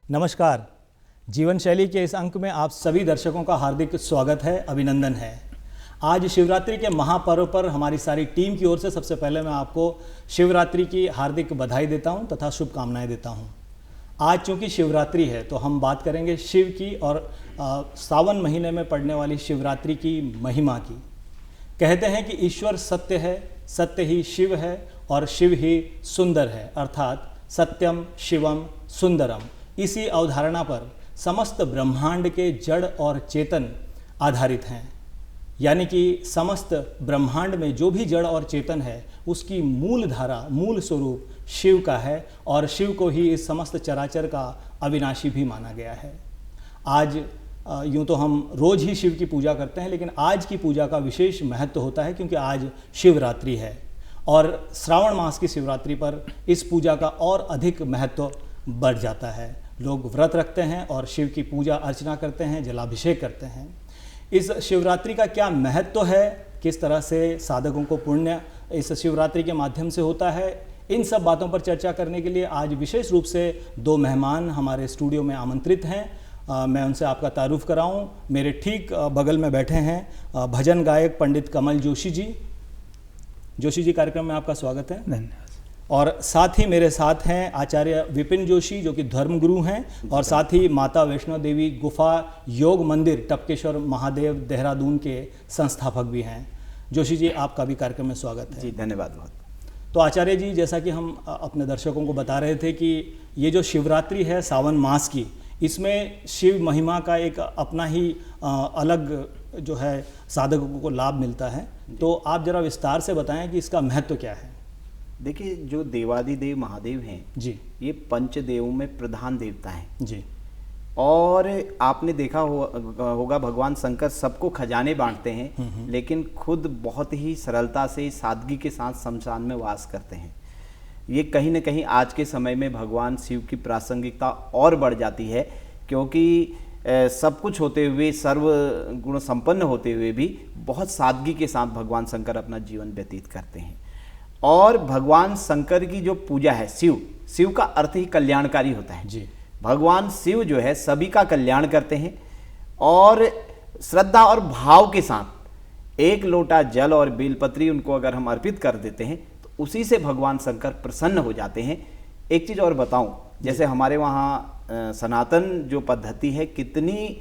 नमस्कार। जीवन शैली के इस अंक में आप सभी दर्शकों का हार्दिक स्वागत है, अभिनंदन है। आज शिवरात्रि के महापर्व पर हमारी सारी टीम की ओर से सबसे पहले मैं आपको शिवरात्रि की हार्दिक बधाई देता हूं तथा शुभकामनाएं देता हूं। आज चूंकि शिवरात्रि है तो हम बात करेंगे शिव की और सावन महीने में पड़ने वाली शिवरात्रि की महिमा की। कहते हैं कि ईश्वर सत्य है, सत्य ही शिव है और शिव ही सुंदर है, अर्थात सत्यम शिवम सुंदरम। इसी अवधारणा पर समस्त ब्रह्मांड के जड़ और चेतन आधारित हैं, यानी कि समस्त ब्रह्मांड में जो भी जड़ और चेतन है उसकी मूल धारा, मूल स्वरूप शिव का है और शिव को ही इस समस्त चराचर का अविनाशी भी माना गया है। आज यूँ तो हम रोज़ ही शिव की पूजा करते हैं, लेकिन आज की पूजा का विशेष महत्व होता है क्योंकि आज शिवरात्रि है और श्रावण मास की शिवरात्रि पर इस पूजा का और अधिक महत्व बढ़ जाता है। लोग व्रत रखते हैं और शिव की पूजा अर्चना करते हैं, जलाभिषेक करते हैं। इस शिवरात्रि का क्या महत्व है, किस तरह से साधकों को पुण्य इस शिवरात्रि के माध्यम से होता है, इन सब बातों पर चर्चा करने के लिए आज विशेष रूप से दो मेहमान हमारे स्टूडियो में आमंत्रित हैं। मैं उनसे आपका तारुफ कराऊं। मेरे ठीक बगल में बैठे हैं भजन गायक पंडित कमल जोशी जी। जोशी जी, कार्यक्रम में आपका स्वागत है। धन्यवाद। और साथ ही मेरे साथ हैं आचार्य विपिन जोशी, जो कि धर्मगुरु हैं, और साथ ही माता वैष्णो देवी गुफा योग मंदिर टपकेश्वर महादेव देहरादून के संस्थापक भी हैं। जोशी जी, आपका भी कार्यक्रम में स्वागत है। जी धन्यवाद बहुत। तो आचार्य जी, जैसा कि हम अपने दर्शकों को बता रहे थे कि ये जो शिवरात्रि है सावन मास की, इसमें शिव महिमा का एक अपना ही अलग जो है साधकों को लाभ मिलता है। तो आप जरा विस्तार से बताएं कि इसका महत्व क्या है। देखिए, जो देवादिदेव महादेव हैं जी, ये पंचदेवों में प्रधान देवता हैं जी। और आपने देखा होगा भगवान शंकर सबको खजाने बांटते हैं, लेकिन खुद बहुत ही सरलता से, सादगी के साथ शमशान में वास करते हैं। ये कहीं ना कहीं आज के समय में भगवान शिव की प्रासंगिकता और बढ़ जाती है, क्योंकि सब कुछ होते हुए, सर्व गुण संपन्न होते हुए भी बहुत सादगी के साथ भगवान शंकर अपना जीवन व्यतीत करते हैं। और भगवान शंकर की जो पूजा है, शिव का अर्थ ही कल्याणकारी होता है जी। भगवान शिव जो है सभी का कल्याण करते हैं और श्रद्धा और भाव के साथ एक लोटा जल और बेलपत्री उनको अगर हम अर्पित कर देते हैं तो उसी से भगवान शंकर प्रसन्न हो जाते हैं। एक चीज़ और बताऊं, जैसे हमारे वहाँ सनातन जो पद्धति है कितनी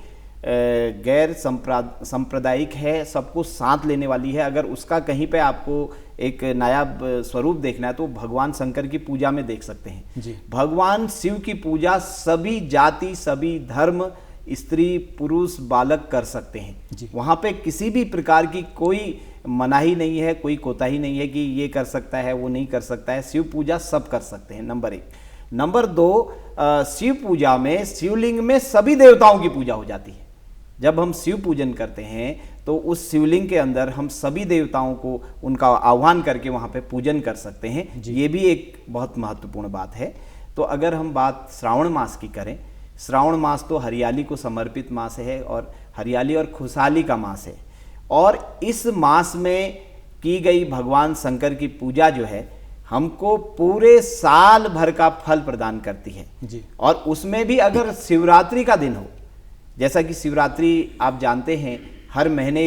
गैर सांप्रदायिक है, सबको साथ लेने वाली है। अगर उसका कहीं पे आपको एक नायाब स्वरूप देखना है तो भगवान शंकर की पूजा में देख सकते हैं जी। भगवान शिव की पूजा सभी जाति, सभी धर्म, स्त्री पुरुष, बालक कर सकते हैं। वहाँ पे किसी भी प्रकार की कोई मनाही नहीं है, कोई कोताही नहीं है कि ये कर सकता है वो नहीं कर सकता है। शिव पूजा सब कर सकते हैं, नंबर 1। नंबर 2, शिव पूजा में, शिवलिंग में सभी देवताओं की पूजा हो जाती है। जब हम शिव पूजन करते हैं तो उस शिवलिंग के अंदर हम सभी देवताओं को उनका आह्वान करके वहाँ पे पूजन कर सकते हैं। ये भी एक बहुत महत्वपूर्ण बात है। तो अगर हम बात श्रावण मास की करें, श्रावण मास तो हरियाली को समर्पित मास है और हरियाली और खुशहाली का मास है। और इस मास में की गई भगवान शंकर की पूजा जो है हमको पूरे साल भर का फल प्रदान करती है जी। और उसमें भी अगर शिवरात्रि का दिन हो, जैसा कि शिवरात्रि आप जानते हैं हर महीने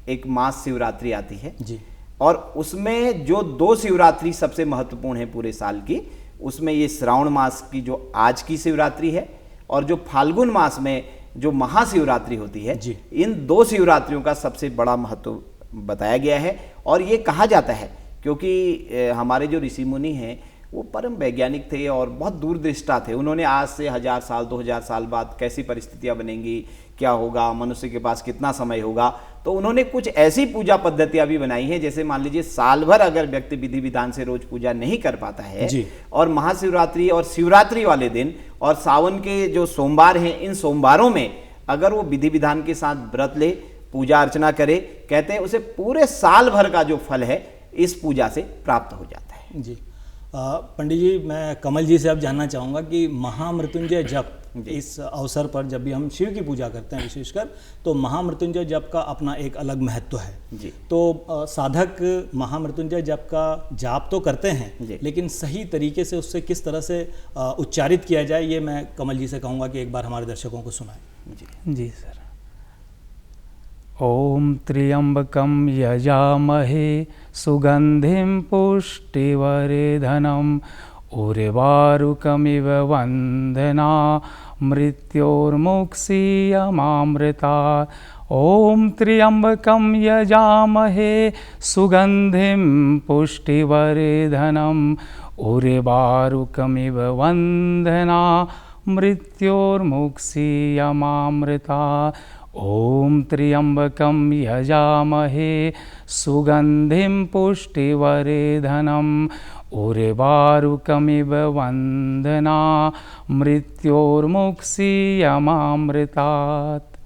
एक मास शिवरात्रि आती है जी। और उसमें जो 2 शिवरात्रि सबसे महत्वपूर्ण है पूरे साल की, उसमें ये श्रावण मास की जो आज की शिवरात्रि है और जो फाल्गुन मास में जो महाशिवरात्रि होती है जी। इन 2 शिवरात्रियों का सबसे बड़ा महत्व बताया गया है। और ये कहा जाता है क्योंकि हमारे जो ऋषि मुनि हैं वो परम वैज्ञानिक थे और बहुत दूरदृष्टा थे। उन्होंने आज से 1000 साल 2000 साल बाद कैसी परिस्थितियां बनेंगी, क्या होगा, मनुष्य के पास कितना समय होगा, तो उन्होंने कुछ ऐसी पूजा पद्धतियां भी बनाई हैं। जैसे मान लीजिए साल भर अगर व्यक्ति विधि विधान से रोज पूजा नहीं कर पाता है और महाशिवरात्रि और शिवरात्रि वाले दिन और सावन के जो सोमवार हैं, इन सोमवारों में अगर वो विधि विधान के साथ व्रत ले, पूजा अर्चना करे, कहते हैं उसे पूरे साल भर का जो फल है इस पूजा से प्राप्त हो जाता है जी। पंडित जी, मैं कमल जी से अब जानना चाहूँगा कि महामृत्युंजय जप इस अवसर पर जब भी हम शिव की पूजा करते हैं विशेषकर, तो महामृत्युंजय जप का अपना एक अलग महत्व है जी। तो साधक महामृत्युंजय जप का जाप तो करते हैं, लेकिन सही तरीके से उससे किस तरह से उच्चारित किया जाए, ये मैं कमल जी से कहूँगा कि एक बार हमारे दर्शकों को सुनाएं। जी सर। ओम त्र्यंबकं यजामहे सुगंधिं पुष्टिवर्धनम् उर्वारुकमिव वन्दना मृत्योर्मुक्षीयमामृतात्। ओम त्र्यंबकं यजामहे सुगंधिं पुष्टिवर्धनम् उर्वारुकमिव वन्दना मृत्योर्मुक्षीयमामृतात्। ओम त्र्यंबकं यजामहे सुगंधिं पुष्टिवर्धनम् उर्वारुकमिव वन्दना मृत्योर्मुक्षीयमामृतात्।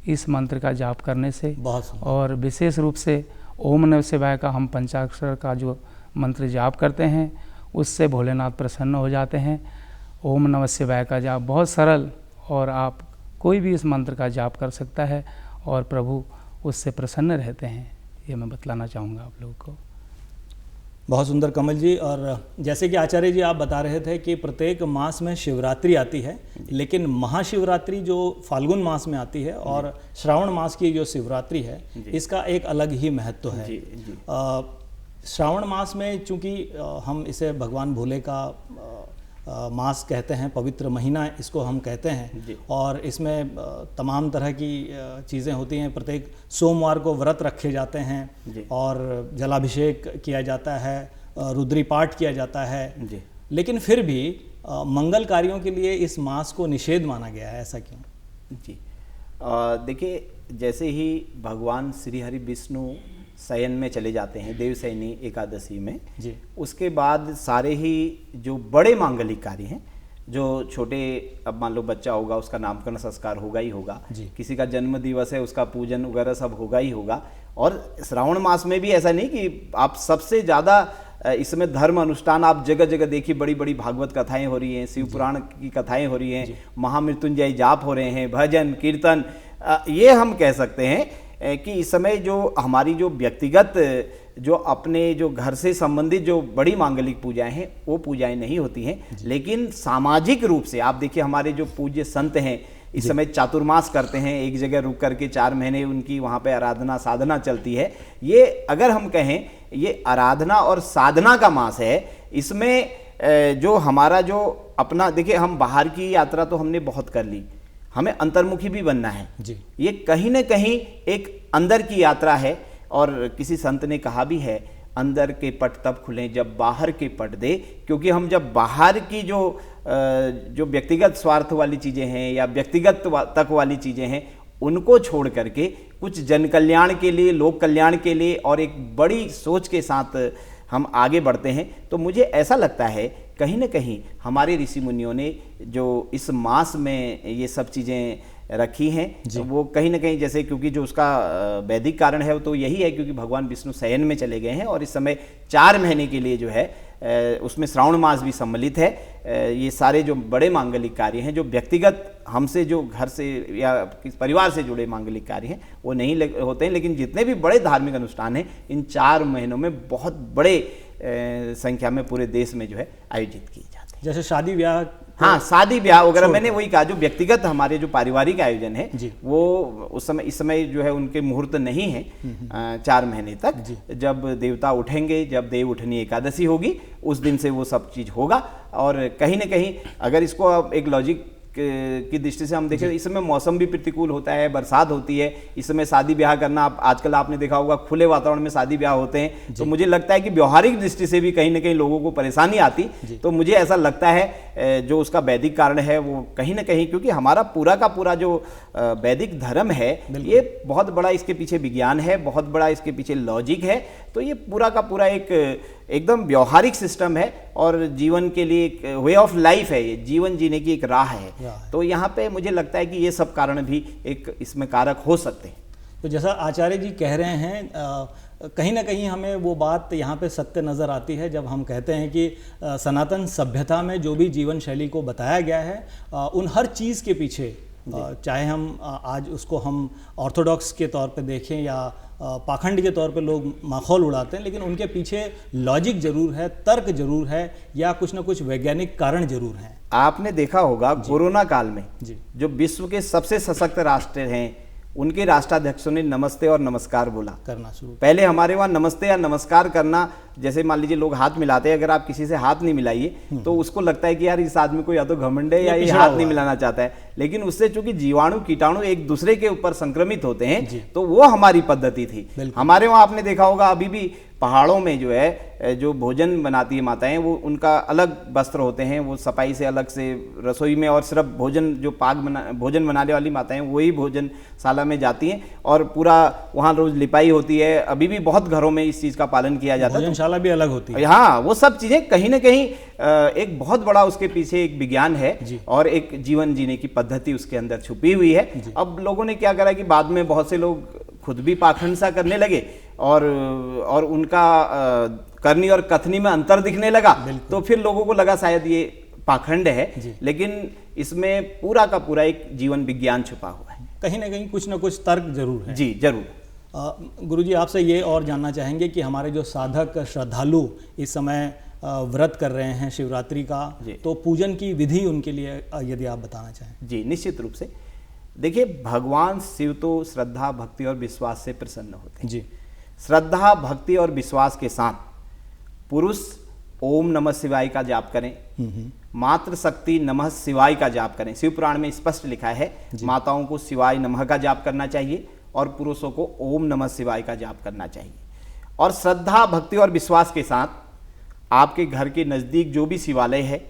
इस मंत्र का जाप करने से और विशेष रूप से ओम नमः शिवाय का हम पंचाक्षर का जो मंत्र जाप करते हैं, उससे भोलेनाथ प्रसन्न हो जाते हैं। ओम नमः शिवाय का जाप बहुत सरल, और आप कोई भी इस मंत्र का जाप कर सकता है और प्रभु उससे प्रसन्न रहते हैं, ये मैं बतलाना चाहूँगा आप लोगों को। बहुत सुंदर कमल जी। और जैसे कि आचार्य जी आप बता रहे थे कि प्रत्येक मास में शिवरात्रि आती है, लेकिन महाशिवरात्रि जो फाल्गुन मास में आती है और श्रावण मास की जो शिवरात्रि है, इसका एक अलग ही महत्व है। श्रावण मास में चूँकि हम इसे भगवान भोले का मास कहते हैं, पवित्र महीना इसको हम कहते हैं, और इसमें तमाम तरह की चीज़ें होती हैं। प्रत्येक सोमवार को व्रत रखे जाते हैं और जलाभिषेक किया जाता है, रुद्री पाठ किया जाता है, लेकिन फिर भी मंगल कार्यों के लिए इस मास को निषेध माना गया है, ऐसा क्यों? जी देखिए, जैसे ही भगवान श्री हरि विष्णु शयन में चले जाते हैं देवशयनी एकादशी में जी, उसके बाद सारे ही जो बड़े मांगलिक कार्य हैं, जो छोटे, अब मान लो बच्चा होगा उसका नामकरण संस्कार होगा ही होगा, किसी का जन्म दिवस है उसका पूजन वगैरह सब होगा ही होगा। और श्रावण मास में भी ऐसा नहीं कि आप सबसे ज़्यादा इसमें धर्म अनुष्ठान आप जगह जगह देखिए, बड़ी बड़ी भागवत कथाएं हो रही हैं, शिव पुराण की कथाएं हो रही हैं, महामृत्युंजय जाप हो रहे हैं, भजन कीर्तन, ये हम कह सकते हैं कि इस समय जो हमारी जो व्यक्तिगत जो अपने जो घर से संबंधित जो बड़ी मांगलिक पूजाएं हैं वो पूजाएं नहीं होती हैं, लेकिन सामाजिक रूप से आप देखिए हमारे जो पूज्य संत हैं इस समय चातुर्मास करते हैं, एक जगह रुक करके 4 महीने उनकी वहाँ पे आराधना साधना चलती है। ये अगर हम कहें ये आराधना और साधना का मास है। इसमें जो हमारा जो अपना देखिए, हम बाहर की यात्रा तो हमने बहुत कर ली, हमें अंतर्मुखी भी बनना है जी। ये कहीं न कहीं एक अंदर की यात्रा है, और किसी संत ने कहा भी है, अंदर के पट तब खुलें जब बाहर के पट दे। क्योंकि हम जब बाहर की जो व्यक्तिगत स्वार्थ वाली चीज़ें हैं या व्यक्तिगत तक वाली चीज़ें हैं, उनको छोड़ करके कुछ जन कल्याण के लिए, लोक कल्याण के लिए और एक बड़ी सोच के साथ हम आगे बढ़ते हैं, तो मुझे ऐसा लगता है कहीं न कहीं हमारे ऋषि मुनियों ने जो इस मास में ये सब चीज़ें रखी हैं, वो कहीं न कहीं जैसे, क्योंकि जो उसका वैदिक कारण है वो तो यही है क्योंकि भगवान विष्णु शयन में चले गए हैं और इस समय 4 महीने के लिए जो है उसमें श्रावण मास भी सम्मिलित है। ये सारे जो बड़े मांगलिक कार्य हैं, जो व्यक्तिगत हमसे जो घर से या परिवार से जुड़े मांगलिक कार्य हैं वो नहीं होते हैं, लेकिन जितने भी बड़े धार्मिक अनुष्ठान हैं इन 4 महीनों में बहुत बड़े संख्या में पूरे देश में जो है आयोजित किए जाते हैं। जैसे शादी ब्याह, हाँ शादी ब्याह वगैरह, मैंने वही कहा, जो व्यक्तिगत हमारे जो पारिवारिक आयोजन है वो उस समय इस समय जो है उनके मुहूर्त नहीं है 4 महीने तक। जब देवता उठेंगे, जब देव उठनी एकादशी होगी, उस दिन से वो सब चीज़ होगा। और कहीं ना कहीं अगर इसको अब एक लॉजिक की दृष्टि से हम देखें, इस समय मौसम भी प्रतिकूल होता है, बरसात होती है, इस समय शादी ब्याह करना, आजकल आपने देखा होगा खुले वातावरण में शादी ब्याह होते हैं, तो मुझे लगता है कि व्यवहारिक दृष्टि से भी कहीं ना कहीं लोगों को परेशानी आती। तो मुझे ऐसा लगता है जो उसका वैदिक कारण है वो कहीं ना कहीं, क्योंकि हमारा पूरा का पूरा जो वैदिक धर्म है ये बहुत बड़ा इसके पीछे विज्ञान है, बहुत बड़ा इसके पीछे लॉजिक है। तो ये पूरा का पूरा एक एकदम व्यवहारिक सिस्टम है और जीवन के लिए एक वे ऑफ लाइफ है, ये जीवन जीने की एक राह है। तो यहाँ पे मुझे लगता है कि ये सब कारण भी एक इसमें कारक हो सकते हैं। तो जैसा आचार्य जी कह रहे हैं, कहीं ना कहीं हमें वो बात यहाँ पे सत्य नज़र आती है जब हम कहते हैं कि सनातन सभ्यता में जो भी जीवन शैली को बताया गया है, उन हर चीज़ के पीछे, चाहे हम आज उसको हम ऑर्थोडॉक्स के तौर पे देखें या पाखंड के तौर पे लोग माखौल उड़ाते हैं, लेकिन उनके पीछे लॉजिक जरूर है, तर्क जरूर है, या कुछ ना कुछ वैज्ञानिक कारण जरूर हैं। आपने देखा होगा कोरोना काल में जो विश्व के सबसे सशक्त राष्ट्र हैं, उनके राष्ट्राध्यक्षों ने नमस्ते और नमस्कार बोला करना शुरू। पहले हमारे वहाँ नमस्ते या नमस्कार करना, जैसे मान लीजिए लोग हाथ मिलाते हैं, अगर आप किसी से हाथ नहीं मिलाइए तो उसको लगता है कि यार इस आदमी को या तो घमंड है या ये हाथ नहीं मिलाना चाहता है। लेकिन उससे चूंकि जीवाणु कीटाणु एक दूसरे के ऊपर संक्रमित होते हैं, तो वो हमारी पद्धति थी। हमारे वहाँ आपने देखा होगा अभी भी पहाड़ों में जो है, जो भोजन बनाती है माताएं, वो उनका अलग वस्त्र होते हैं, वो सफाई से अलग से रसोई में, और सिर्फ भोजन जो भोजन बनाने वाली माताएं वही भोजनशाला में जाती हैं और पूरा वहाँ रोज लिपाई होती है। अभी भी बहुत घरों में इस चीज़ का पालन किया जाता है। भोजनशाला भी अलग होती है। हाँ, वो सब चीज़ें कहीं ना कहीं एक बहुत बड़ा उसके पीछे एक विज्ञान है और एक जीवन जीने की पद्धति उसके अंदर छुपी हुई है। अब लोगों ने क्या करा कि बाद में बहुत से लोग खुद भी पाखंड सा करने लगे और उनका करनी और कथनी में अंतर दिखने लगा, तो फिर लोगों को लगा शायद ये पाखंड है, लेकिन इसमें पूरा का पूरा एक जीवन विज्ञान छुपा हुआ है। कहीं ना कहीं कुछ ना कुछ तर्क जरूर है। जी जरूर। गुरुजी, आपसे ये और जानना चाहेंगे कि हमारे जो साधक श्रद्धालु इस समय व्रत कर रहे हैं शिवरात्रि का, तो पूजन की विधि उनके लिए यदि आप बताना चाहें। जी निश्चित रूप से। देखिए, भगवान शिव तो श्रद्धा भक्ति और विश्वास से प्रसन्न होते हैं। जी। श्रद्धा भक्ति और विश्वास के साथ पुरुष ओम नमः शिवाय का जाप करें, मातृ शक्ति नमः शिवाय का जाप करें। शिव पुराण में स्पष्ट लिखा है माताओं को शिवाय नमः का जाप करना चाहिए और पुरुषों को ओम नमः शिवाय का जाप करना चाहिए। और श्रद्धा भक्ति और विश्वास के साथ आपके घर के नज़दीक जो भी शिवालय है,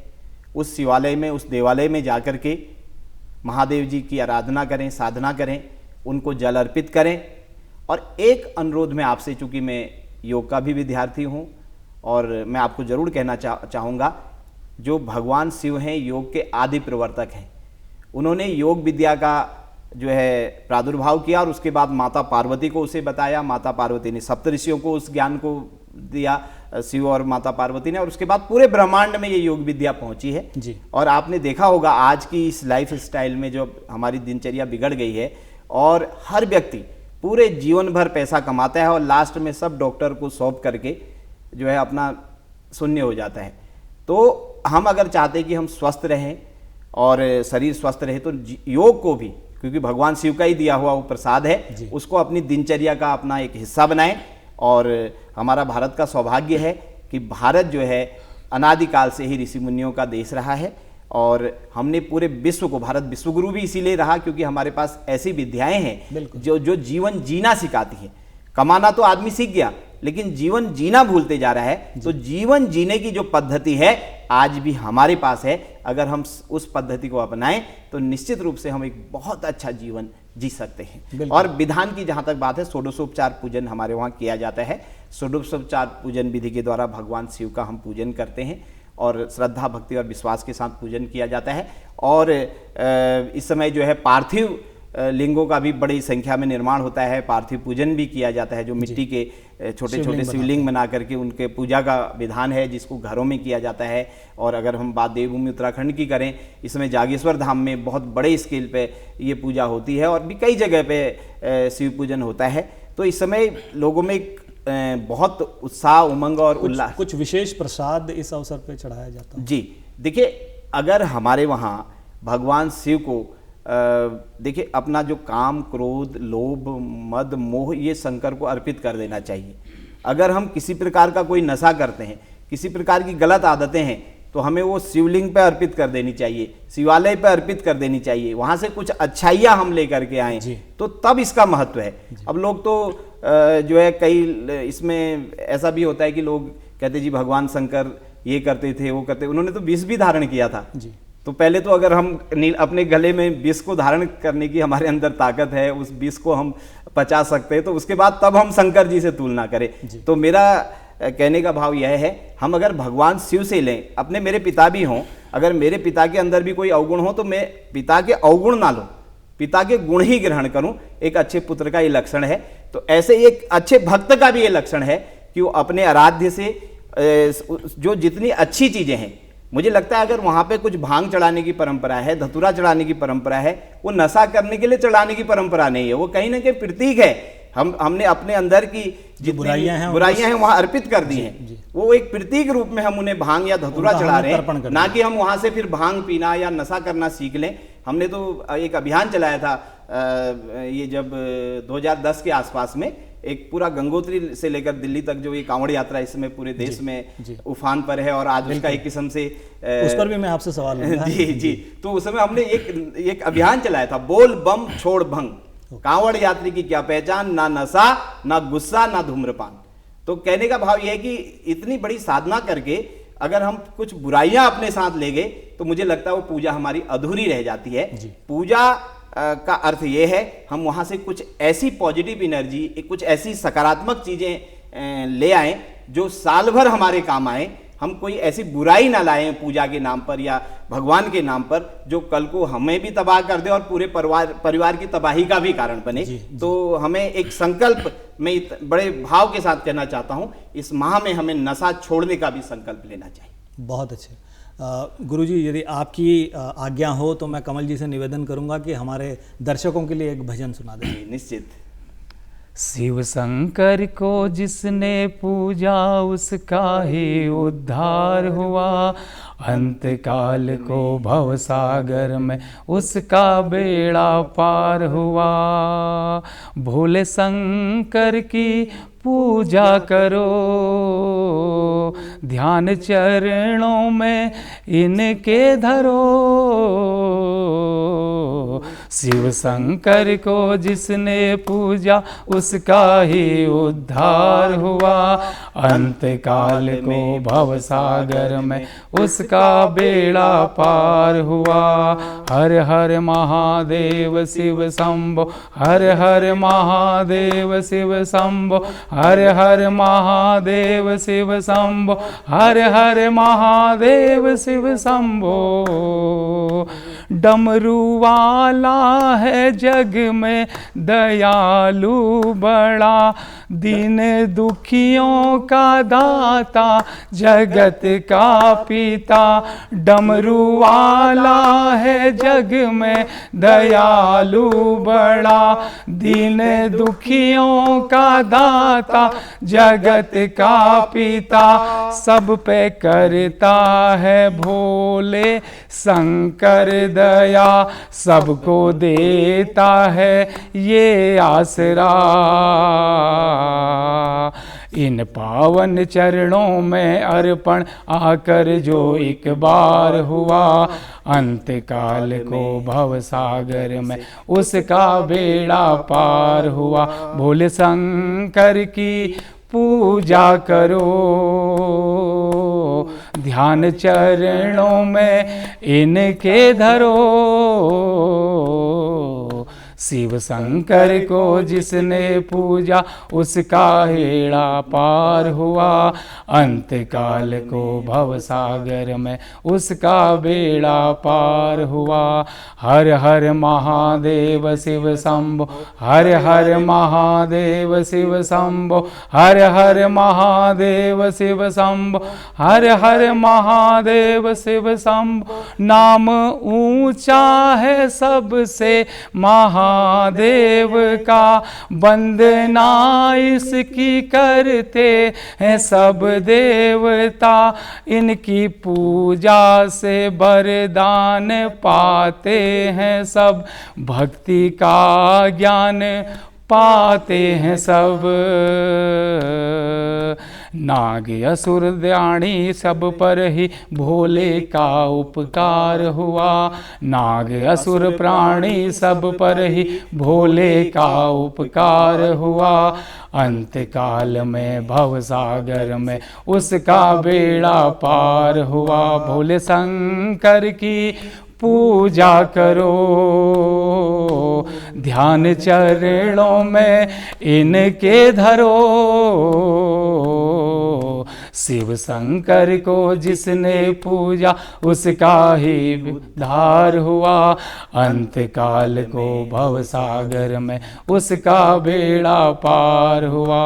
उस शिवालय में, उस देवालय में जाकर के महादेव जी की आराधना करें, साधना करें, उनको जल अर्पित करें। और एक अनुरोध में आपसे, चूँकि मैं योग का भी विद्यार्थी हूँ और मैं आपको ज़रूर कहना चाहूँगा, जो भगवान शिव हैं योग के आदि प्रवर्तक हैं, उन्होंने योग विद्या का जो है प्रादुर्भाव किया और उसके बाद माता पार्वती को उसे बताया। माता पार्वती ने सप्तऋषियों को उस ज्ञान को दिया, शिव और माता पार्वती ने, और उसके बाद पूरे ब्रह्मांड में ये योग विद्या पहुंची है जी। और आपने देखा होगा आज की इस लाइफ स्टाइल में जो हमारी दिनचर्या बिगड़ गई है और हर व्यक्ति पूरे जीवन भर पैसा कमाता है और लास्ट में सब डॉक्टर को सौंप करके जो है अपना शून्य हो जाता है। तो हम अगर चाहते हैं कि हम स्वस्थ रहें और शरीर स्वस्थ रहे, तो योग को भी, क्योंकि भगवान शिव का ही दिया हुआ वो प्रसाद है, उसको अपनी दिनचर्या का अपना एक हिस्सा बनाएं। और हमारा भारत का सौभाग्य है कि भारत जो है अनादिकाल से ही ऋषि मुनियों का देश रहा है और हमने पूरे विश्व को, भारत विश्वगुरु भी इसीलिए रहा क्योंकि हमारे पास ऐसी विद्याएं हैं जो जीवन जीना सिखाती हैं। कमाना तो आदमी सीख गया, लेकिन जीवन जीना भूलते जा रहा है। तो जीवन जीने की जो पद्धति है आज भी हमारे पास है। अगर हम उस पद्धति को अपनाएं तो निश्चित रूप से हम एक बहुत अच्छा जीवन जी सकते हैं। और विधान की जहाँ तक बात है, षोडशोपचार पूजन हमारे वहाँ किया जाता है। षोडशोपचार पूजन विधि के द्वारा भगवान शिव का हम पूजन करते हैं और श्रद्धा भक्ति और विश्वास के साथ पूजन किया जाता है। और इस समय जो है पार्थिव लिंगों का भी बड़ी संख्या में निर्माण होता है, पार्थिव पूजन भी किया जाता है, जो मिट्टी के छोटे छोटे शिवलिंग बना करके उनके पूजा का विधान है, जिसको घरों में किया जाता है। और अगर हम बात देवभूमि उत्तराखंड की करें, इसमें जागेश्वर धाम में बहुत बड़े स्केल पे ये पूजा होती है और भी कई जगह पे शिव पूजन होता है। तो इस समय लोगों में बहुत उत्साह, उमंग और उल्लास। कुछ विशेष प्रसाद इस अवसर पर चढ़ाया जाता है। जी देखिए, अगर हमारे वहाँ भगवान शिव को देखिए अपना जो काम, क्रोध, लोभ, मद, मोह, ये शंकर को अर्पित कर देना चाहिए। अगर हम किसी प्रकार का कोई नशा करते हैं, किसी प्रकार की गलत आदतें हैं, तो हमें वो शिवलिंग पे अर्पित कर देनी चाहिए, शिवालय पे अर्पित कर देनी चाहिए। वहाँ से कुछ अच्छाइयाँ हम लेकर के आएँ, तो तब इसका महत्व है। अब लोग तो जो है कई इसमें ऐसा भी होता है कि लोग कहते जी भगवान शंकर ये करते थे, वो करते, उन्होंने तो विष भी धारण किया था। तो पहले तो अगर हम अपने गले में विष को धारण करने की हमारे अंदर ताकत है, उस विष को हम पचा सकते हैं, तो उसके बाद तब हम शंकर जी से तुलना करें। तो मेरा कहने का भाव यह है, हम अगर भगवान शिव से लें, अपने मेरे पिता भी हों, अगर मेरे पिता के अंदर भी कोई अवगुण हो तो मैं पिता के अवगुण ना लूं, पिता के गुण ही ग्रहण करूं। एक अच्छे पुत्र का ये लक्षण है तो ऐसे एक अच्छे भक्त का भी ये लक्षण है कि वो अपने आराध्य से जो जितनी अच्छी चीजें हैं, मुझे लगता है अगर वहां पे कुछ भांग चढ़ाने की परंपरा है, धतूरा चढ़ाने की परंपरा है, वो नशा करने के लिए चढ़ाने की परंपरा नहीं है, वो कहीं ना कहीं प्रतीक है। हमने अपने अंदर की जितनी बुराइयां हैं वहां अर्पित कर दी हैं, वो एक प्रतीक रूप में हम उन्हें भांग या धतूरा चढ़ा रहे हैं, ना कि हम वहां से फिर भांग पीना या नशा करना सीख लें। हमने तो एक अभियान चलाया था ये जब 2010 के आसपास में, एक पूरा गंगोत्री से लेकर दिल्ली तक जो ये कांवड़ यात्रा इस समय पूरे देश में उफान पर है, और आज उसका एक किस्म से उस पर भी मैं आपसे सवाल जी, तो उस समय हमने एक अभियान चलाया था, बोल बम छोड़ भंग, कांवड़ यात्री की क्या पहचान, ना नशा ना गुस्सा ना धूम्रपान। तो कहने का भाव यह है कि इतनी बड़ी साधना करके अगर हम कुछ बुराइयां अपने साथ ले गए तो मुझे लगता है वो पूजा हमारी अधूरी रह जाती है। पूजा का अर्थ ये है हम वहां से कुछ ऐसी पॉजिटिव एनर्जी, कुछ ऐसी सकारात्मक चीजें ले आए जो साल भर हमारे काम आए। हम कोई ऐसी बुराई ना लाएं पूजा के नाम पर या भगवान के नाम पर जो कल को हमें भी तबाह कर दे और पूरे परिवार की तबाही का भी कारण बने। तो हमें एक संकल्प मैं बड़े भाव के साथ कहना चाहता हूं, इस माह में हमें नशा छोड़ने का भी संकल्प लेना चाहिए। बहुत अच्छे। गुरुजी, यदि आपकी आज्ञा हो तो मैं कमल जी से निवेदन करूंगा कि हमारे दर्शकों के लिए एक भजन सुना दें। निश्चित। शिव शंकर को जिसने पूजा उसका ही उद्धार हुआ, अंत काल को भव सागर में उसका बेड़ा पार हुआ। भोले शंकर की पूजा करो, ध्यान चरणों में इनके धरो। शिव शंकर को जिसने पूजा उसका ही उद्धार हुआ, अंत काल को भव सागर में उसका बेड़ा पार हुआ। हर हर महादेव शिव शंभो, हर हर महादेव शिव शंभो, हर हर महादेव शिव शंभो, हर हर महादेव शिव शंभो। डमरू वाला है जग में दयालु बड़ा, दीन दुखियों का दाता जगत का पिता। डमरू वाला है जग में दयालु बड़ा, दीन दुखियों का दाता जगत का पिता। सब पे करता है भोले शंकर दया, सबको देता है ये आसरा। इन पावन चरणों में अर्पण आकर जो एक बार हुआ, अंत काल को भव सागर में उसका बेड़ा पार हुआ। भोले शंकर की पूजा करो, ध्यान चरणों में इनके धरो। शिव शंकर को जिसने पूजा उसका हेड़ा पार हुआ, अंत काल को भव सागर में उसका बेड़ा पार हुआ। हर हर महादेव शिव शंभो, हर हर महादेव शिव शंभो, हर हर महादेव शिव शंभो, हर हर महादेव शिव शंभो। नाम ऊंचा है सबसे महादेव का, वंदना इसकी करते हैं सब देवता। इनकी पूजा से वरदान पाते हैं सब, भक्ति का ज्ञान पाते हैं सब। नाग असुर दयाणी सब पर ही भोले का उपकार हुआ, नाग असुर प्राणी सब पर ही भोले का उपकार हुआ। अंत काल में भव सागर में उसका बेड़ा पार हुआ। भोले शंकर की पूजा करो, ध्यान चरणों में इनके धरो। शिव शंकर को जिसने पूजा उसका ही उद्धार हुआ, अंत काल को भव सागर में उसका बेड़ा पार हुआ।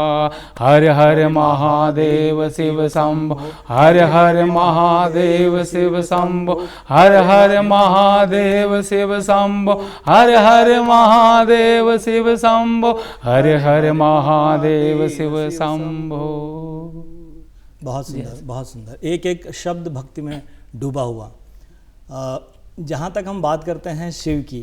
हर हर महादेव शिव शंभो, हर हर महादेव शिव शंभो, हर हर महादेव शिव शंभो, हर हर महादेव शिव शंभो, हर हर महादेव शिव शंभो। बहुत सुंदर, बहुत सुंदर, एक एक शब्द भक्ति में डूबा हुआ। जहाँ तक हम बात करते हैं शिव की,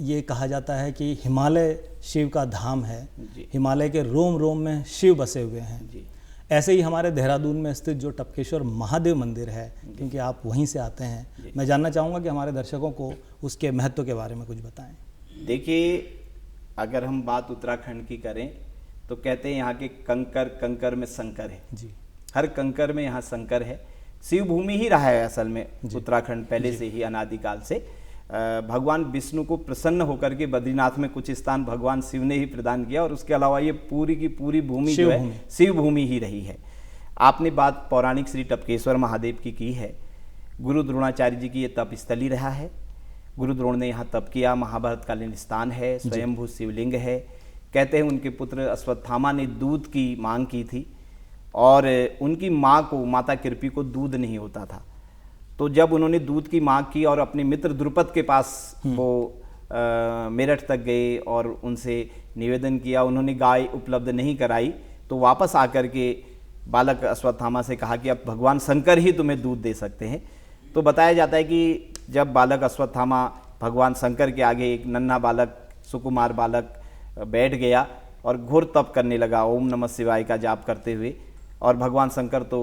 ये कहा जाता है कि हिमालय शिव का धाम है, हिमालय के रोम रोम में शिव बसे हुए हैं। ऐसे ही हमारे देहरादून में स्थित जो टपकेश्वर महादेव मंदिर है, क्योंकि आप वहीं से आते हैं, मैं जानना चाहूँगा कि हमारे दर्शकों को उसके महत्व के बारे में कुछ बताएं। देखिए, अगर हम बात उत्तराखंड की करें तो कहते हैं यहाँ के कंकर कंकर में शंकर है जी। हर कंकर में यहाँ शंकर है। शिव भूमि ही रहा है असल में उत्तराखंड पहले से ही, अनादिकाल से। भगवान विष्णु को प्रसन्न होकर के बद्रीनाथ में कुछ स्थान भगवान शिव ने ही प्रदान किया, और उसके अलावा ये पूरी की पूरी भूमि जो है शिव भूमि ही रही है। आपने बात पौराणिक श्री टपकेश्वर महादेव की है। गुरु द्रोणाचार्य जी की ये तप स्थली रहा है। गुरु द्रोण ने यहाँ तप किया, महाभारत कालीन स्थान है, स्वयंभू शिवलिंग है। कहते हैं उनके पुत्र अश्वत्थामा ने दूध की मांग की थी, और उनकी माँ को, माता कृपी को दूध नहीं होता था। तो जब उन्होंने दूध की मांग की और अपने मित्र द्रुपद के पास वो मेरठ तक गए और उनसे निवेदन किया, उन्होंने गाय उपलब्ध नहीं कराई, तो वापस आकर के बालक अश्वत्थामा से कहा कि अब भगवान शंकर ही तुम्हें दूध दे सकते हैं। तो बताया जाता है कि जब बालक अश्वत्थामा भगवान शंकर के आगे, एक नन्हा बालक, सुकुमार बालक बैठ गया और घोर तप करने लगा, ओम नमः शिवाय का जाप करते हुए। और भगवान शंकर तो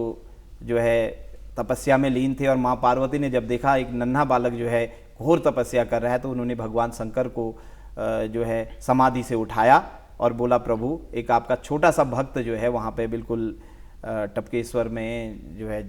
जो है तपस्या में लीन थे, और माँ पार्वती ने जब देखा एक नन्हा बालक जो है घोर तपस्या कर रहा है, तो उन्होंने भगवान शंकर को जो है समाधि से उठाया और बोला, प्रभु एक आपका छोटा सा भक्त जो है वहाँ पे बिल्कुल टपकेश्वर में जो है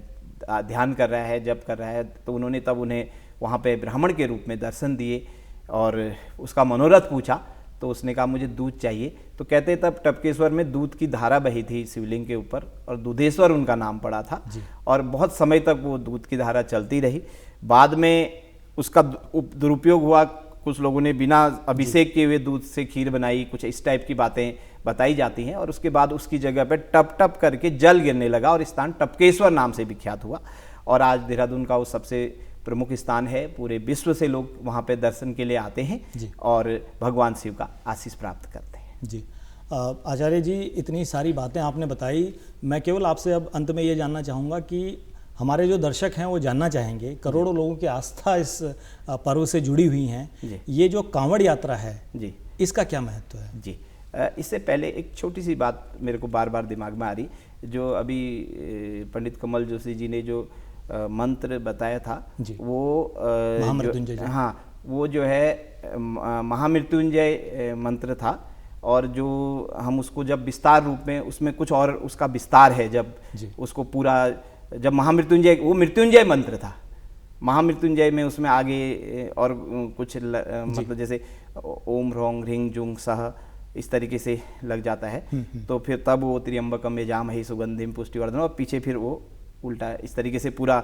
ध्यान कर रहा है, जप कर रहा है। तो उन्होंने तब उन्हें वहाँ पे ब्राह्मण के रूप में दर्शन दिए और उसका मनोरथ पूछा, तो उसने कहा मुझे दूध चाहिए। तो कहते तब टपकेश्वर में दूध की धारा बही थी शिवलिंग के ऊपर, और दूधेश्वर उनका नाम पड़ा था, और बहुत समय तक वो दूध की धारा चलती रही। बाद में उसका दुरुपयोग हुआ, कुछ लोगों ने बिना अभिषेक किए हुए दूध से खीर बनाई, कुछ इस टाइप की बातें बताई जाती हैं। और उसके बाद उसकी जगह पर टप टप करके जल गिरने लगा और स्थान टपकेश्वर नाम से विख्यात हुआ, और आज देहरादून का वो सबसे प्रमुख स्थान है। पूरे विश्व से लोग वहाँ पे दर्शन के लिए आते हैं और भगवान शिव का आशीष प्राप्त करते हैं जी। आचार्य जी, इतनी सारी बातें आपने बताई, मैं केवल आपसे अब अंत में ये जानना चाहूँगा कि हमारे जो दर्शक हैं वो जानना चाहेंगे, करोड़ों लोगों की आस्था इस पर्व से जुड़ी हुई हैं, ये जो कांवड़ यात्रा है जी, इसका क्या महत्व है जी? इससे पहले एक छोटी सी बात मेरे को बार बार दिमाग में आ रही, जो अभी पंडित कमल जोशी जी ने जो मंत्र बताया था, वो महामृत्युंजय, हाँ, वो जो है महामृत्युंजय मंत्र था। और जो हम उसको जब विस्तार रूप में, उसमें कुछ और उसका विस्तार है, जब उसको पूरा, जब महामृत्युंजय, वो मृत्युंजय मंत्र था, महामृत्युंजय में उसमें आगे और कुछ मतलब जैसे ओम ह्रौं ह्रीं जुंग सह इस तरीके से लग जाता है। तो फिर तब वो त्र्यंबकम यजामहे सुगंधिम पुष्टिवर्धनम, और पीछे फिर वो उल्टा इस तरीके से पूरा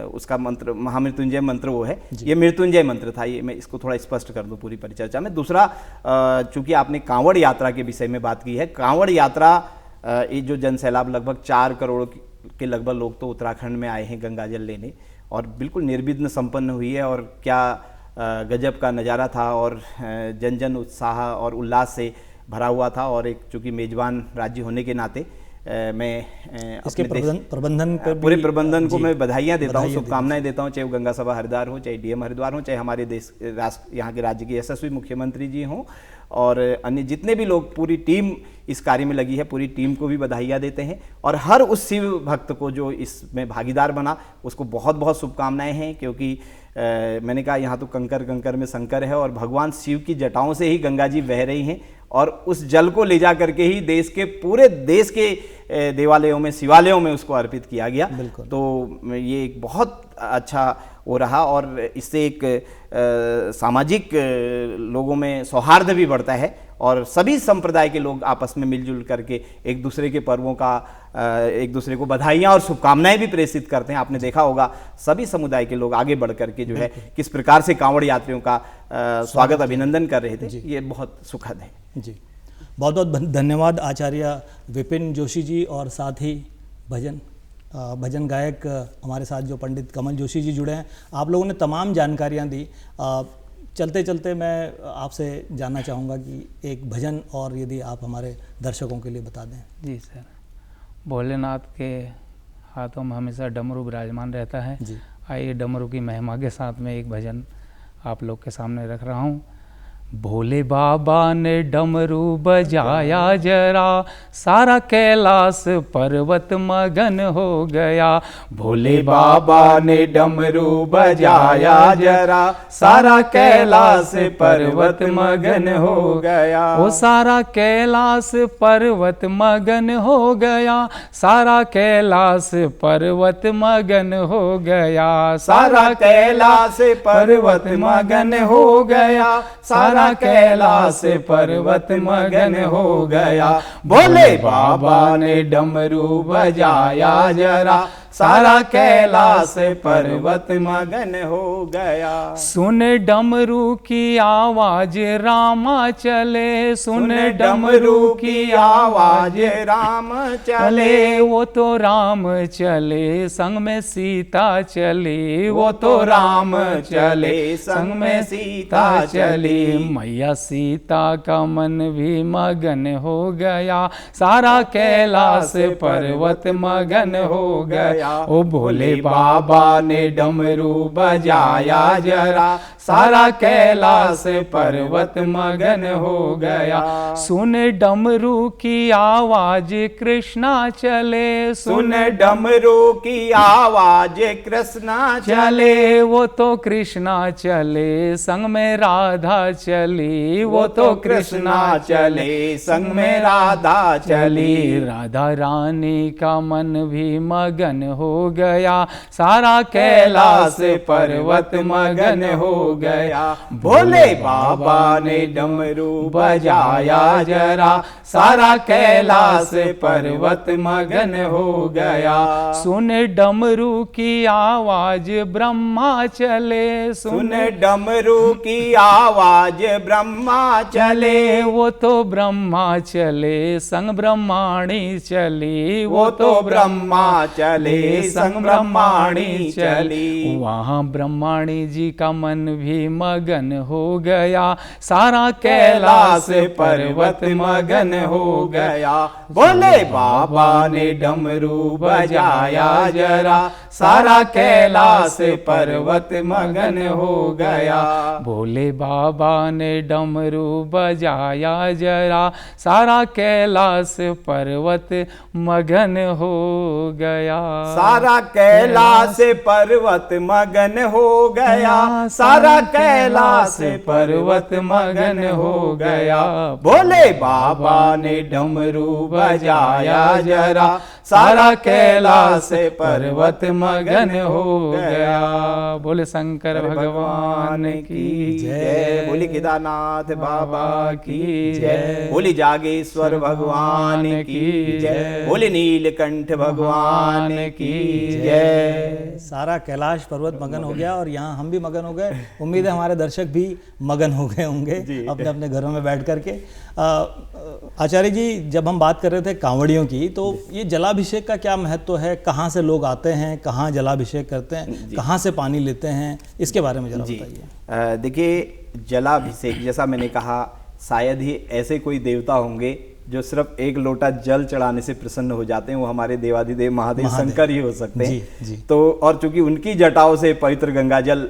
उसका मंत्र, महामृत्युंजय मंत्र वो है। ये मृत्युंजय मंत्र था, ये मैं इसको थोड़ा स्पष्ट कर दूं पूरी परिचर्चा में। दूसरा, चूंकि आपने कांवड़ यात्रा के विषय में बात की है, कांवड़ यात्रा, ये जो जन सैलाब, लगभग 4 करोड़ के लगभग लोग तो उत्तराखंड में आए हैं गंगा जल लेने, और बिल्कुल निर्विघ्न संपन्न हुई है। और क्या गजब का नज़ारा था, और जन जन उत्साह और उल्लास से भरा हुआ था। और एक चूँकि मेजबान राज्य होने के नाते मैं इसके प्रबंधन पर पूरे प्रबंधन को मैं बधाइयाँ देता हूँ, शुभकामनाएं देता हूँ, चाहे वो गंगा सभा हरिद्वार हो, चाहे डीएम हरिद्वार हो, चाहे हमारे देश राष्ट्र, यहाँ के राज्य के यशस्वी मुख्यमंत्री जी हों, और अन्य जितने भी लोग, पूरी टीम इस कार्य में लगी है, पूरी टीम को भी बधाइयाँ देते हैं। और हर उस शिव भक्त को जो इसमें भागीदार बना, उसको बहुत बहुत शुभकामनाएं हैं। क्योंकि मैंने कहा यहाँ तो कंकर कंकर में शंकर है, और भगवान शिव की जटाओं से ही गंगा जी बह रही हैं, और उस जल को ले जा करके ही देश के, पूरे देश के देवालयों में, शिवालयों में उसको अर्पित किया गया। तो ये एक बहुत अच्छा हो रहा, और इससे एक सामाजिक लोगों में सौहार्द भी बढ़ता है, और सभी संप्रदाय के लोग आपस में मिलजुल करके एक दूसरे के पर्वों का एक दूसरे को बधाइयाँ और शुभकामनाएं भी प्रेषित करते हैं। आपने देखा होगा सभी समुदाय के लोग आगे बढ़ करके जो है किस प्रकार से कांवड़ यात्रियों का स्वागत अभिनंदन कर रहे थे, ये बहुत सुखद है। जी, बहुत बहुत धन्यवाद आचार्य विपिन जोशी जी, और साथ ही भजन गायक हमारे साथ जो पंडित कमल जोशी जी जुड़े हैं। आप लोगों ने तमाम जानकारियाँ दी। चलते चलते मैं आपसे जानना चाहूँगा कि एक भजन और यदि आप हमारे दर्शकों के लिए बता दें। जी सर, भोलेनाथ के हाथों में हमेशा डमरू विराजमान रहता है। आइए डमरू की महिमा के साथ में एक भजन आप लोग के सामने रख रहा हूँ। भोले बाबा ने डमरू बजाया जरा, सारा कैलाश पर्वत मगन हो गया। भोले बाबा ने डमरू बजाया जरा, सारा कैलाश पर्वत मगन हो गया। वो सारा कैलाश पर्वत मगन हो गया, सारा कैलाश पर्वत मगन हो गया। सारा कैलाश पर्वत मगन हो गया, सारा कैलाश पर्वत मगन हो गया। भोले बाबा ने डमरू बजाया जरा, सारा कैलाश पर्वत मगन हो गया। सुन डमरू की आवाज रामा चले, सुन डमरू की आवाज राम चले। वो तो राम चले संग में सीता चली, वो तो राम चले संग में सीता चली। मैया सीता का मन भी मगन हो गया, सारा कैलाश पर्वत मगन हो गया। ओ भोले बाबा ने डमरू बजाया जरा, सारा कैलाश पर्वत मगन हो गया। सुन डमरू की आवाज कृष्णा चले, सुन डमरू की आवाज कृष्णा चले। वो तो कृष्णा चले संग में राधा चली, वो तो कृष्णा चले संग में राधा चली। राधा रानी का मन भी मगन हो गया, सारा कैलाश पर्वत मगन हो गया। भोले बाबा ने डमरू बजाया जरा, सारा कैलाश पर्वत मगन हो गया। सुन डमरू की आवाज ब्रह्मा चले, सुन डमरू की आवाज ब्रह्मा चले। वो तो ब्रह्मा चले संग ब्रह्माणी चली, वो तो ब्रह्मा चले संग ब्रह्माणी चली। वहाँ ब्रह्माणी जी का मन भी मगन हो गया, सारा कैलाश पर्वत मगन हो गया। भोले बाबा ने डमरू बजाया जरा, सारा कैलाश पर्वत मगन हो गया। भोले बाबा ने डमरू बजाया जरा, सारा कैलाश पर्वत मगन हो गया। सारा कैलाश पर्वत मगन हो गया, सारा कैलाश पर्वत मगन हो गया। भोले बाबा ने डमरू बजाया जरा, सारा कैलाश पर्वत मगन हो गया। बोले शंकर भगवान की जय, बोले केदारनाथ बाबा की जय, बोले जागेश्वर भगवान की जय, बोले नीलकंठ भगवान की जय। सारा कैलाश पर्वत मगन हो गया और यहाँ हम भी मगन हो गए। उम्मीद है हमारे दर्शक भी मगन हो गए होंगे अपने अपने घरों में बैठ करके। आचार्य जी, जब हम बात कर रहे थे कांवड़ियों की, तो ये जलाभिषेक का क्या महत्व है? कहाँ से लोग आते हैं, कहाँ जलाभिषेक करते हैं, कहाँ से पानी लेते हैं, इसके बारे में जरा बताइए। देखिए, जलाभिषेक जैसा मैंने कहा, शायद ही ऐसे कोई देवता होंगे जो सिर्फ एक लोटा जल चढ़ाने से प्रसन्न हो जाते हैं। वो हमारे देवाधिदेव महादेव शंकर ही हो सकते हैं। जी। तो और चूंकि उनकी जटाओं से पवित्र गंगा जल,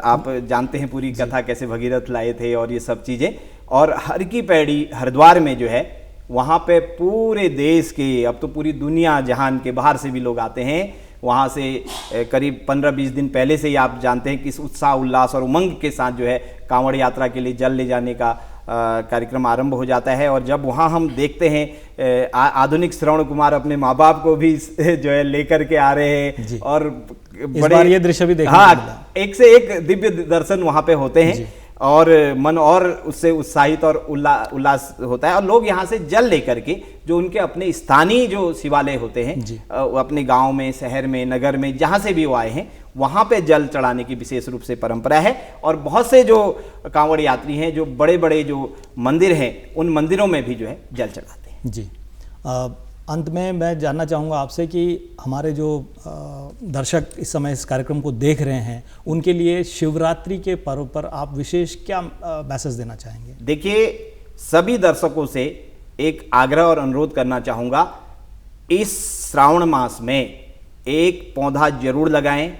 आप जानते हैं पूरी कथा कैसे भगीरथ लाए थे और ये सब चीज़ें। और हर की पैड़ी हरिद्वार में जो है, वहाँ पे पूरे देश के, अब तो पूरी दुनिया जहान के बाहर से भी लोग आते हैं। वहाँ से करीब 15-20 दिन पहले से ही आप जानते हैं किस उत्साह उल्लास और उमंग के साथ जो है कांवड़ यात्रा के लिए जल ले जाने का कार्यक्रम आरंभ हो जाता है। और जब वहाँ हम देखते हैं आधुनिक श्रवण कुमार अपने माँ बाप को भी जो है लेकर के आ रहे हैं और बड़े ये दृश्य भी देखने हाँ, एक से एक दिव्य दर्शन वहाँ पे होते हैं। और मन और उससे उत्साहित और उल्लास होता है। और लोग यहाँ से जल लेकर के जो उनके अपने स्थानीय जो शिवालय होते हैं, अपने गांव में, शहर में, नगर में, जहाँ से भी वो आए हैं, वहाँ पे जल चढ़ाने की विशेष रूप से परंपरा है। और बहुत से जो कांवड़ यात्री हैं, जो बड़े बड़े जो मंदिर हैं, उन मंदिरों में भी जो है जल चढ़ाते हैं। जी, अंत में मैं जानना चाहूँगा आपसे कि हमारे जो दर्शक इस समय इस कार्यक्रम को देख रहे हैं, उनके लिए शिवरात्रि के पर्व पर आप विशेष क्या मैसेज देना चाहेंगे? देखिए, सभी दर्शकों से एक आग्रह और अनुरोध करना चाहूँगा, इस श्रावण मास में एक पौधा जरूर लगाएं,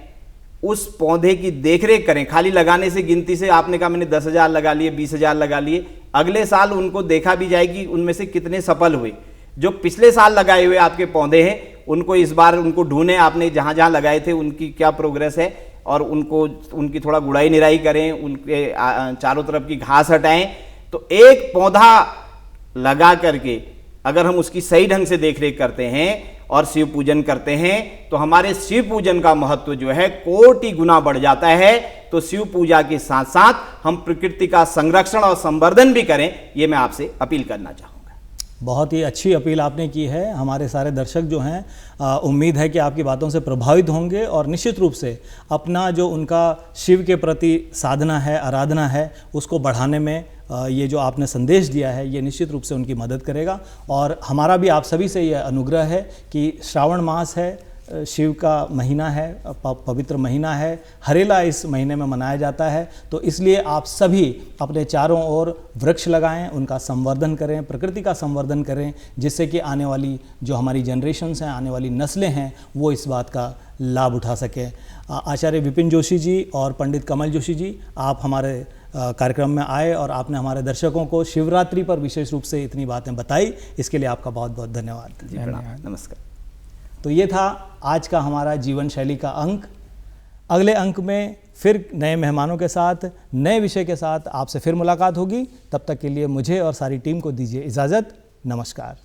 उस पौधे की देखरेख करें। खाली लगाने से गिनती से आपने कहा मैंने 10,000 लगा लिए, 20,000 लगा लिए, अगले साल उनको देखा भी जाएगी उनमें से कितने सफल हुए। जो पिछले साल लगाए हुए आपके पौधे हैं, उनको इस बार उनको ढूंढें, आपने जहाँ जहाँ लगाए थे उनकी क्या प्रोग्रेस है, और उनकी थोड़ा गुड़ाई निराई करें, उनके चारों तरफ की घास हटाएं। तो एक पौधा लगा करके अगर हम उसकी सही ढंग से देखरेख करते हैं और शिव पूजन करते हैं, तो हमारे शिव पूजन का महत्व जो है कोटि गुना बढ़ जाता है। तो शिव पूजा के साथ साथ हम प्रकृति का संरक्षण और संवर्धन भी करें, ये मैं आपसे अपील करना चाहूँगा। बहुत ही अच्छी अपील आपने की है। हमारे सारे दर्शक जो हैं, उम्मीद है कि आपकी बातों से प्रभावित होंगे और निश्चित रूप से अपना जो उनका शिव के प्रति साधना है, आराधना है, उसको बढ़ाने में ये जो आपने संदेश दिया है, ये निश्चित रूप से उनकी मदद करेगा। और हमारा भी आप सभी से यह अनुग्रह है कि श्रावण मास है, शिव का महीना है, पवित्र महीना है, हरेला इस महीने में मनाया जाता है। तो इसलिए आप सभी अपने चारों ओर वृक्ष लगाएं, उनका संवर्धन करें, प्रकृति का संवर्धन करें, जिससे कि आने वाली जो हमारी जनरेशन्स हैं, आने वाली नस्लें हैं, वो इस बात का लाभ उठा सकें। आचार्य विपिन जोशी जी और पंडित कमल जोशी जी, आप हमारे कार्यक्रम में आए और आपने हमारे दर्शकों को शिवरात्रि पर विशेष रूप से इतनी बातें बताई, इसके लिए आपका बहुत बहुत धन्यवाद। नमस्कार। तो ये था आज का हमारा जीवन शैली का अंक। अगले अंक में फिर नए मेहमानों के साथ, नए विषय के साथ आपसे फिर मुलाकात होगी। तब तक के लिए मुझे और सारी टीम को दीजिए इजाज़त। नमस्कार।